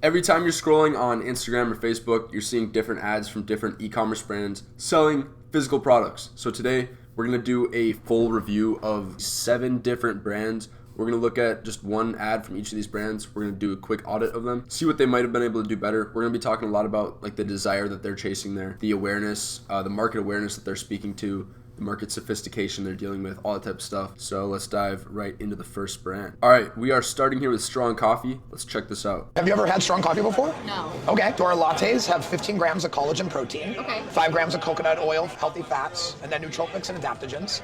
Every time you're scrolling on Instagram or Facebook, you're seeing different ads from different e-commerce brands selling physical products. So today we're going to do a full review of 7 different brands. We're going to look at just one ad from each of these brands. We're going to do a quick audit of them, see what they might have been able to do better. We're going to be talking a lot about like the desire that they're chasing there, the awareness, the market awareness that they're speaking to, the market sophistication they're dealing with, all that type of stuff. So let's dive right into the first brand. All right, we are starting here with Strong Coffee. Let's check this out. Have you ever had Strong Coffee before? No. Okay. So our lattes have 15 grams of collagen protein, Okay. 5 grams of coconut oil, healthy fats, and then nootropics and adaptogens.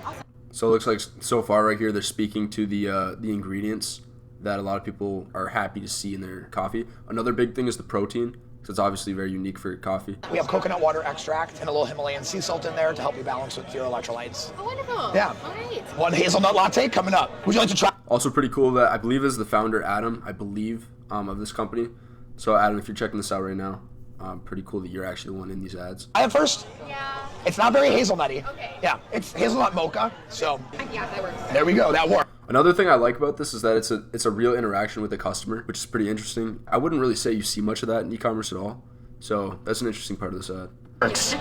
So it looks like so far right here they're speaking to the ingredients that a lot of people are happy to see in their coffee. Another big thing is the protein. So it's obviously very unique for coffee. We have coconut water extract and a little Himalayan sea salt in there to help you balance with your electrolytes. Oh, wonderful. Yeah. All right. One hazelnut latte coming up. Would you like to try? Also pretty cool that I believe is the founder Adam, of this company. So Adam, if you're checking this out right now, pretty cool that you're actually the one in these ads. I have first. Yeah. It's not very hazelnutty. Okay. Yeah, it's hazelnut mocha. So Yeah, that works. there we go. That works. Another thing I like about this is that it's a real interaction with the customer, which is pretty interesting. I wouldn't really say you see much of that in e-commerce at all. So that's an interesting part of this ad. Works.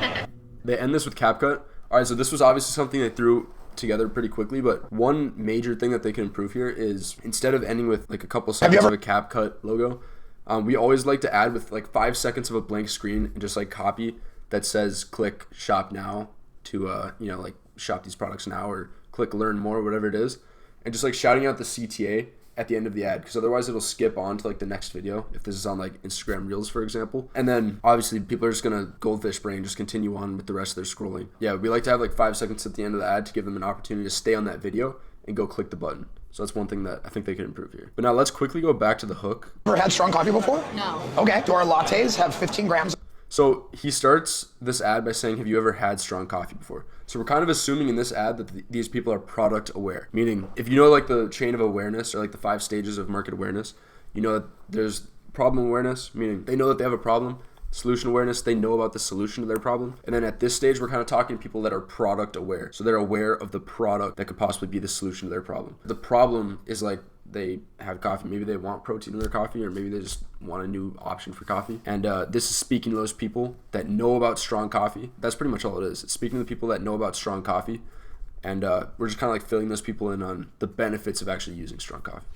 They end this with CapCut. All right, so this was obviously something they threw together pretty quickly, but one major thing that they can improve here is instead of ending with like a couple seconds of a CapCut logo, we always like to add with like 5 seconds of a blank screen and just like copy that says click shop now to like shop these products now or click learn more, whatever it is, and just like shouting out the CTA at the end of the ad, because otherwise it'll skip on to like the next video if this is on like Instagram Reels, for example. And then obviously people are just gonna goldfish brain, just continue on with the rest of their scrolling. Yeah, we like to have like 5 seconds at the end of the ad to give them an opportunity to stay on that video and go click the button. So that's one thing that I think they can improve here. But now let's quickly go back to the hook. Ever had Strong Coffee before? No. Okay. So our lattes have 15 grams. So he starts this ad by saying, have you ever had Strong Coffee before? So we're kind of assuming in this ad that these people are product aware. Meaning, if you know like the chain of awareness or like the 5 stages of market awareness, you know that there's problem awareness, meaning they know that they have a problem. Solution awareness, they know about the solution to their problem. And then at this stage, we're kind of talking to people that are product aware. So they're aware of the product that could possibly be the solution to their problem. The problem is like they have coffee. Maybe they want protein in their coffee, or maybe they just want a new option for coffee. And this is speaking to those people that know about strong coffee. That's pretty much all it is. It's speaking to the people that know about strong coffee. And we're just kind of like filling those people in on the benefits of actually using strong coffee.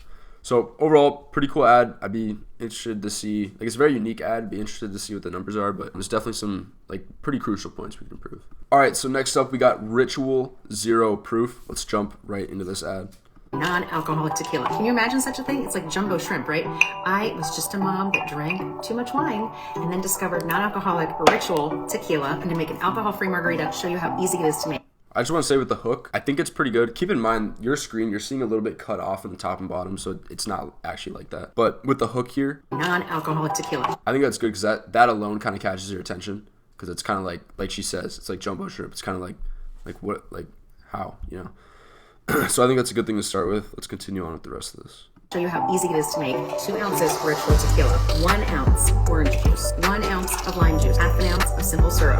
So overall, pretty cool ad. I'd be interested to see, like it's a very unique ad. I'd be interested to see what the numbers are, but there's definitely some like pretty crucial points we can improve. All right, so next up we got Ritual Zero Proof. Let's jump right into this ad. Non-alcoholic tequila. Can you imagine such a thing? It's like jumbo shrimp, right? I was just a mom that drank too much wine and then discovered non-alcoholic Ritual tequila and to make an alcohol-free margarita, show you how easy it is to make. I just want to say with the hook, I think it's pretty good. Keep in mind, your screen, you're seeing a little bit cut off in the top and bottom, so it's not actually like that. But with the hook here, Non-alcoholic tequila. I think that's good because that alone kind of catches your attention, because it's kind of like she says, it's like jumbo shrimp. It's kind of like what, like how, you know? So I think that's a good thing to start with. Let's continue on with the rest of this. Show you how easy it is to make. 2 ounces Ritual tequila, 1 ounce orange juice, 1 ounce of lime juice, half an ounce of simple syrup.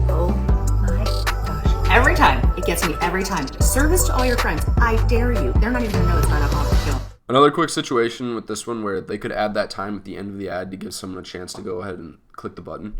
Oh my gosh. Every time. It gets me every time. Service to all your friends. I dare you. They're not even gonna know it's non-alcoholic tequila. Another quick situation with this one where they could add that time at the end of the ad to give someone a chance to go ahead and click the button.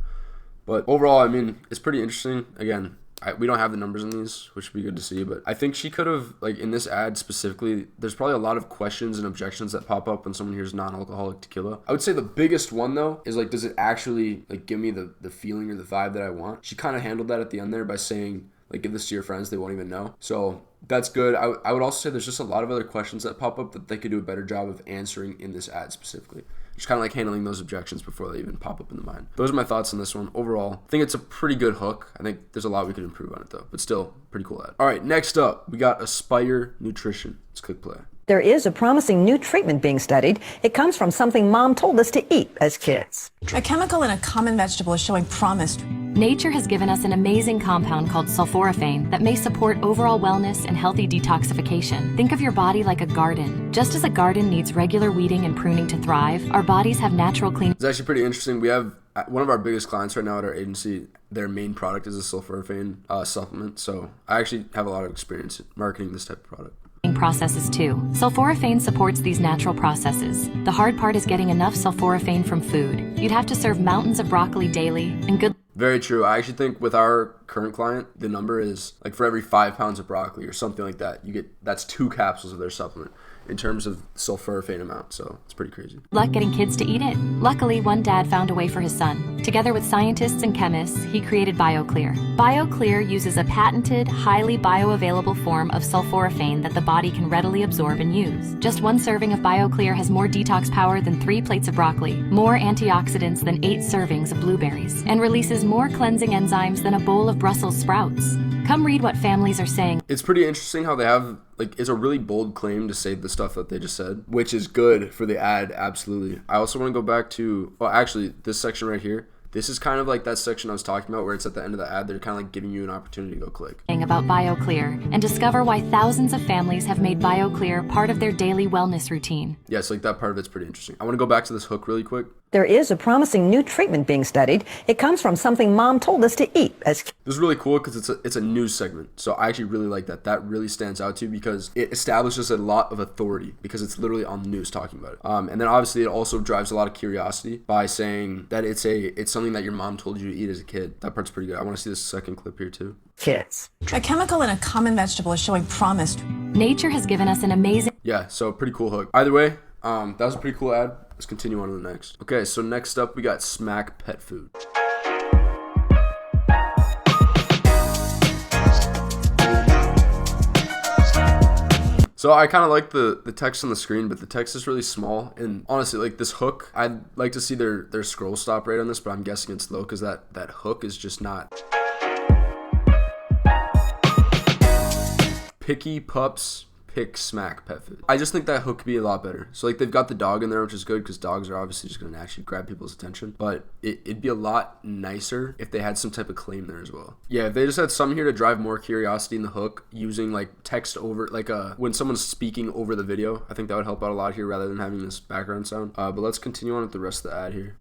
But overall, I mean, it's pretty interesting. Again, we don't have the numbers in these, which would be good to see, but I think she could have, like in this ad specifically, there's probably a lot of questions and objections that pop up when someone hears non-alcoholic tequila. I would say the biggest one though is like, does it actually like give me the feeling or the vibe that I want? She kind of handled that at the end there by saying, like, give this to your friends, they won't even know. So that's good. I would also say there's just a lot of other questions that pop up that they could do a better job of answering in this ad specifically. Just kind of like handling those objections before they even pop up in the mind. Those are my thoughts on this one. Overall, I think it's a pretty good hook. I think there's a lot we could improve on it though, but still pretty cool ad. All right, next up, we got Aspire Nutrition. Let's click play. There is a promising new treatment being studied. It comes from something mom told us to eat as kids. A chemical in a common vegetable is showing promise. Nature has given us an amazing compound called sulforaphane that may support overall wellness and healthy detoxification. Think of your body like a garden. Just as a garden needs regular weeding and pruning to thrive, our bodies have natural clean. It's actually pretty interesting. We have one of our biggest clients right now at our agency. Their main product is a sulforaphane supplement. So I actually have a lot of experience marketing this type of product. processes too. Sulforaphane supports these natural processes. The hard part is getting enough sulforaphane from food. You'd have to serve mountains of broccoli daily, and good Very true. I actually think with our current client, the number is like for every 5 pounds of broccoli or something like that, that's 2 capsules of their supplement in terms of sulforaphane amount. So it's pretty crazy. luck getting kids to eat it. Luckily, one dad found a way for his son. Together with scientists and chemists, he created BioClear. BioClear uses a patented, highly bioavailable form of sulforaphane that the body can readily absorb and use. Just 1 serving of BioClear has more detox power than 3 plates of broccoli, more antioxidants than 8 servings of blueberries, and releases more cleansing enzymes than a bowl of Brussels sprouts. Come read what families are saying. It's pretty interesting how they have, like, it's a really bold claim to say the stuff that they just said, which is good for the ad, absolutely. I also want to go back to, well, actually, this section right here. This is kind of like that section I was talking about where it's at the end of the ad. They're kind of like giving you an opportunity to go click. About BioClear and discover why thousands of families have made BioClear part of their daily wellness routine. Yes, like that part of it's pretty interesting. I want to go back to this hook really quick. There is a promising new treatment being studied. It comes from something Mom told us to eat as This is really cool because it's a news segment. So I actually really like that. That really stands out to me because it establishes a lot of authority because it's literally on the news talking about it. And then obviously it also drives a lot of curiosity by saying that it's something that your mom told you to eat as a kid. That part's pretty good. I want to see this second clip here too. kids. A chemical in a common vegetable is showing promise. Nature has given us an amazing Yeah, so pretty cool hook. Either way, that was a pretty cool ad. Let's continue on to the next. Okay, so next up we got Smack Pet Food. So I kind of like the text on the screen, but the text is really small. And honestly, like this hook, I'd like to see their scroll stop rate on this, but I'm guessing it's low because that hook is just not. Picky pups pick smack pet food. I just think that hook could be a lot better. So like they've got the dog in there, which is good because dogs are obviously just going to naturally grab people's attention. But it'd be a lot nicer if they had some type of claim there as well. Yeah, if they just had something here to drive more curiosity in the hook using like text over, like when someone's speaking over the video, I think that would help out a lot here rather than having this background sound. But let's continue on with the rest of the ad here.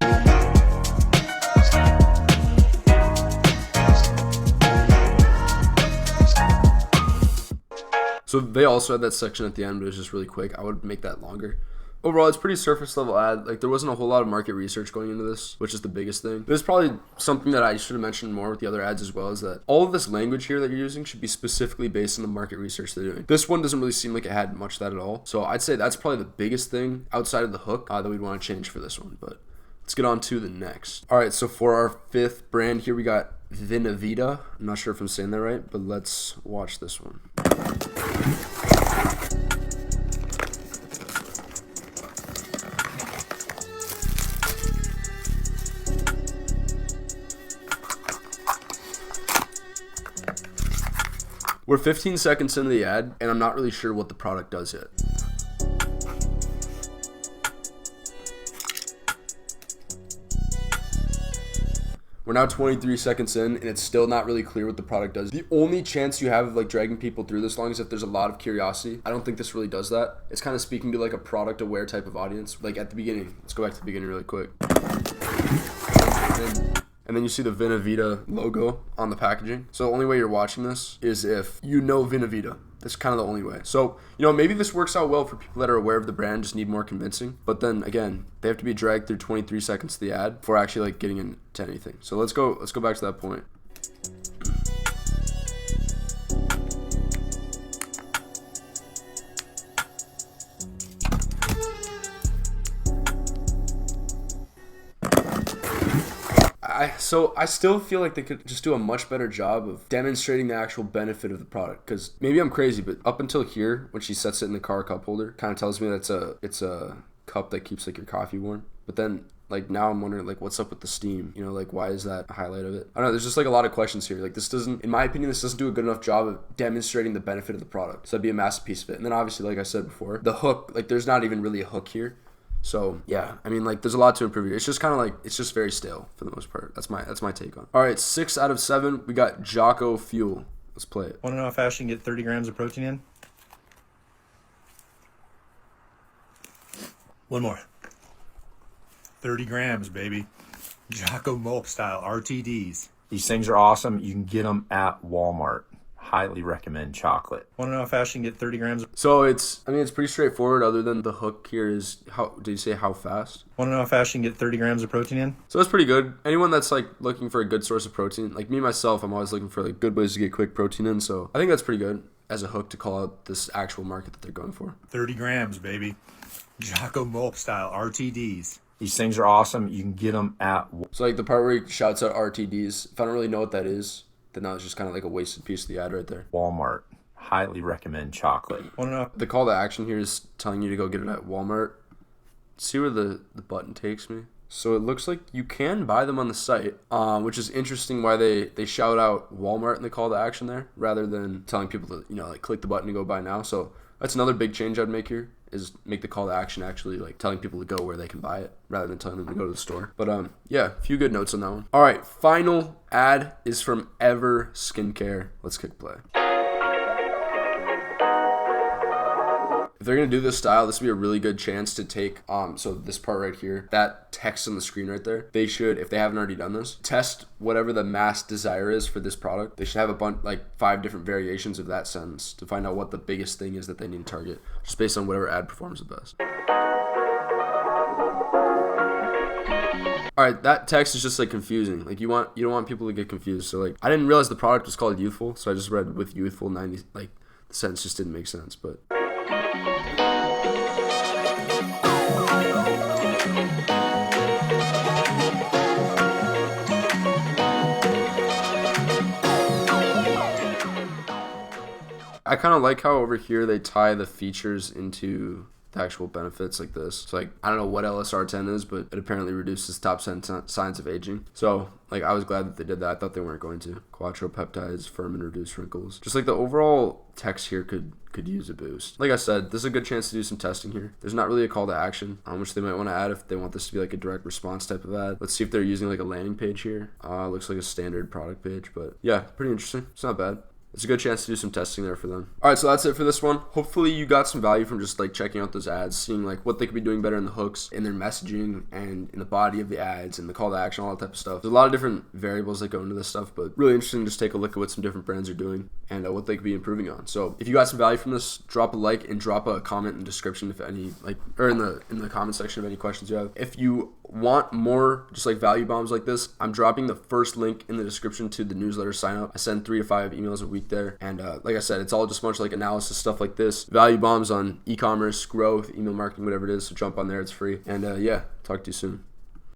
So they also had that section at the end, but it was just really quick. I would make that longer. Overall, it's pretty surface level ad. Like there wasn't a whole lot of market research going into this, which is the biggest thing. This is probably something that I should have mentioned more with the other ads as well, is that all of this language here that you're using should be specifically based on the market research they're doing. This one doesn't really seem like it had much of that at all. So I'd say that's probably the biggest thing outside of the hook that we'd want to change for this one. But let's get on to the next. All right, so for our fifth brand here, we got Vinevida. I'm not sure if I'm saying that right, but let's watch this one. We're 15 seconds into the ad, and I'm not really sure what the product does yet. We're now 23 seconds in, and it's still not really clear what the product does. The only chance you have of like dragging people through this long is if there's a lot of curiosity. I don't think this really does that. It's kind of speaking to like a product aware type of audience. Like at the beginning, let's go back to the beginning really quick. And then you see the Vinevida logo on the packaging. So the only way you're watching this is if you know Vinevida. That's kind of the only way. So, you know, maybe this works out well for people that are aware of the brand, just need more convincing. But then again, they have to be dragged through 23 seconds of the ad before actually like getting into anything. So let's go back to that point. So I still feel like they could just do a much better job of demonstrating the actual benefit of the product. Because maybe I'm crazy, but up until here, when she sets it in the car cup holder, kind of tells me that it's a cup that keeps like your coffee warm. But then like now I'm wondering like what's up with the steam? You know, like why is that a highlight of it? I don't know. There's just like a lot of questions here. Like this doesn't, in my opinion, this doesn't do a good enough job of demonstrating the benefit of the product. So that'd be a massive piece of it. And then obviously, like I said before, the hook, like there's not even really a hook here. So yeah, I mean like there's a lot to improve here. It's just kind of like it's just very stale for the most part. That's my take on it. All right, 6 out of 7. We got Jocko Fuel. Let's play it. Want to know how fast you can get 30 grams of protein in? One more. 30 grams, baby. Jocko Mulp style RTDs. These things are awesome. You can get them at Walmart. highly recommend chocolate. Want to know how fast you can get 30 grams? So it's pretty straightforward. Other than the hook here is how did you say how fast? Want to know how fast you can get 30 grams of protein in? So that's pretty good. Anyone that's like looking for a good source of protein, like me myself, I'm always looking for like good ways to get quick protein in. So I think that's pretty good as a hook to call out this actual market that they're going for. 30 grams, baby. Jocko Mulp style RTDs. These things are awesome. You can get them at So like the part where he shouts out RTDs, if I don't really know what that is, then that was just kind of like a wasted piece of the ad right there. Walmart. Highly recommend chocolate. Want to know? The call to action here is telling you to go get it at Walmart. See where the button takes me. So it looks like you can buy them on the site, which is interesting why they shout out Walmart in the call to action there rather than telling people to, like click the button to go buy now. So that's another big change I'd make here is make the call to action actually like telling people to go where they can buy it rather than telling them to go to the store. But yeah, a few good notes on that one. All right, final ad is from Ever Skincare. Let's kick play. If they're going to do this style, this would be a really good chance to take, so this part right here, that text on the screen right there, they should, if they haven't already done this, test whatever the mass desire is for this product. They should have a bunch, like 5 different variations of that sentence to find out what the biggest thing is that they need to target, just based on whatever ad performs the best. All right, that text is just like confusing. Like you don't want people to get confused. So like I didn't realize the product was called Youthful, so I just read with Youthful 90. Like the sentence just didn't make sense, but. I kind of like how over here they tie the features into the actual benefits like this. So like, I don't know what LSR10 is, but it apparently reduces top signs of aging. So like, I was glad that they did that. I thought they weren't going to. Quattropeptides, firm and reduce wrinkles. Just like the overall text here could use a boost. Like I said, this is a good chance to do some testing here. There's not really a call to action, which they might want to add if they want this to be like a direct response type of ad. Let's see if they're using like a landing page here. Looks like a standard product page, but yeah, pretty interesting. It's not bad. It's a good chance to do some testing there for them. All right, so that's it for this one. Hopefully you got some value from just like checking out those ads, seeing like what they could be doing better in the hooks, in their messaging, and in the body of the ads, and the call to action, all that type of stuff. There's a lot of different variables that go into this stuff, but really interesting to just take a look at what some different brands are doing and what they could be improving on. So if you got some value from this, drop a like and drop a comment in the description if any, like, or in the comment section of any questions you have. If you want more just like value bombs like this, I'm dropping the first link in the description to the newsletter sign up. I send 3 to 5 emails a week there, and like I said, it's all just a bunch of like analysis stuff like this, value bombs on e-commerce, growth, email marketing, whatever it is. So jump on there, it's free. And yeah, talk to you soon.